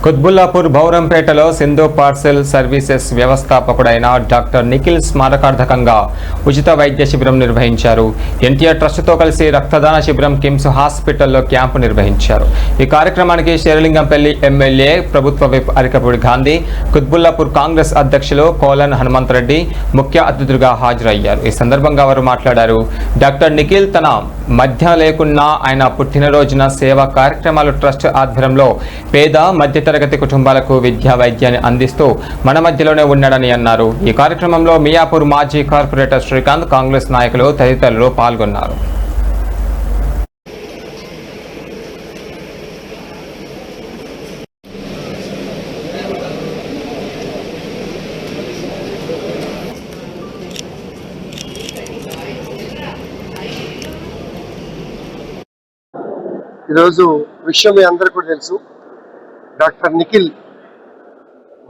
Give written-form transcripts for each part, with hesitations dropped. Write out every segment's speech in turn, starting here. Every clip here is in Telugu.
కుత్బుల్లాపూర్ బౌరంపేటలో సింధు పార్సెల్ సర్వీసెస్ వ్యవస్థాపకుడైన డాక్టర్ నిఖిల్ స్మారకార్థకంగా ఉచిత వైద్య శిబిరం నిర్వహించారు. ఎన్టీఆర్ ట్రస్టుతో కలిసి రక్తదాన శిబిరం కిమ్స్ హాస్పిటల్లో క్యాంపు నిర్వహించారు. ఈ కార్యక్రమానికి శేరిలింగంపల్లి ఎమ్మెల్యే ప్రభుత్వ విప్ అరికపూడి గాంధీ, కుత్బుల్లాపూర్ కాంగ్రెస్ అధ్యక్షులు కోలన్ హనుమంత్ రెడ్డి ముఖ్య అతిథులుగా హాజరయ్యారు. ఈ సందర్భంగా వారు మాట్లాడారు. డాక్టర్ నిఖిల్ తన మధ్య లేకున్నా ఆయన పుట్టినరోజున సేవా కార్యక్రమాలు ట్రస్ట్ ఆధ్వర్యంలో పేద మధ్యతరగతి కుటుంబాలకు విద్యా వైద్యాన్ని అందిస్తూ మన మధ్యలోనే ఉన్నాడని అన్నారు. ఈ కార్యక్రమంలో మియాపూర్ మాజీ కార్పొరేటర్ శ్రీకాంత్, కాంగ్రెస్ నాయకులు తదితరులు పాల్గొన్నారు. ఈరోజు విషయం మీ అందరికీ కూడా తెలుసు. డాక్టర్ నిఖిల్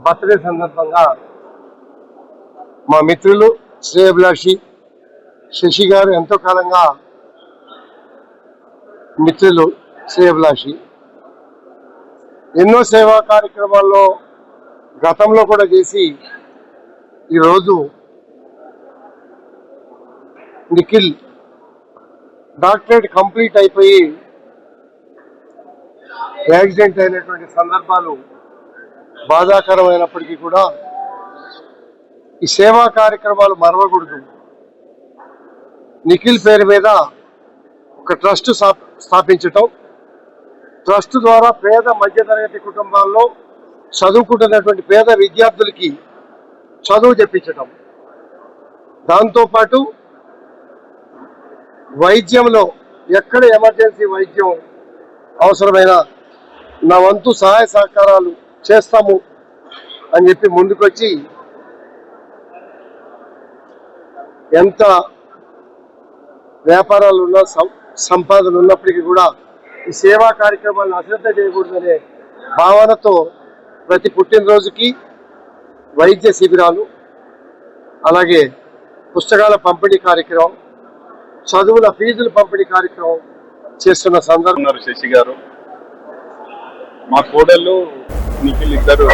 బర్త్డే సందర్భంగా మా మిత్రులు శ్రేయభిలాషి శశి గారు, ఎంతో కాలంగా మిత్రులు శ్రేయభిలాషి, ఎన్నో సేవా కార్యక్రమాల్లో గతంలో కూడా చేసి ఈరోజు నిఖిల్ డాక్టరేట్ కంప్లీట్ అయిపోయి యాక్సిడెంట్ అయినటువంటి సందర్భాలు బాధాకరమైనప్పటికీ కూడా ఈ సేవా కార్యక్రమాలు మరవకూడదు. నిఖిల్ పేరు మీద ఒక ట్రస్ట్ స్థాపించటం, ట్రస్ట్ ద్వారా పేద మధ్యతరగతి కుటుంబాల్లో చదువుకుంటున్నటువంటి పేద విద్యార్థులకి చదువు చెప్పించటం, దాంతోపాటు వైద్యంలో ఎక్కడ ఎమర్జెన్సీ వైద్యం అవసరమైన నా వంతు సహాయ సహకారాలు చేస్తాము అని చెప్పి ముందుకొచ్చి ఎంత వ్యాపారాలు ఉన్నా సంపాదన ఉన్నప్పటికీ కూడా ఈ సేవా కార్యక్రమాలను అశ్రద్ధ చేయకూడదనే భావనతో ప్రతి పుట్టినరోజుకి వైద్య శిబిరాలు, అలాగే పుస్తకాల పంపిణీ కార్యక్రమం, చదువుల ఫీజుల పంపిణీ కార్యక్రమం చేస్తున్న సందర్భం. శశి గారు, మా కోడళ్ళు నిఖిల్ ఇద్దరు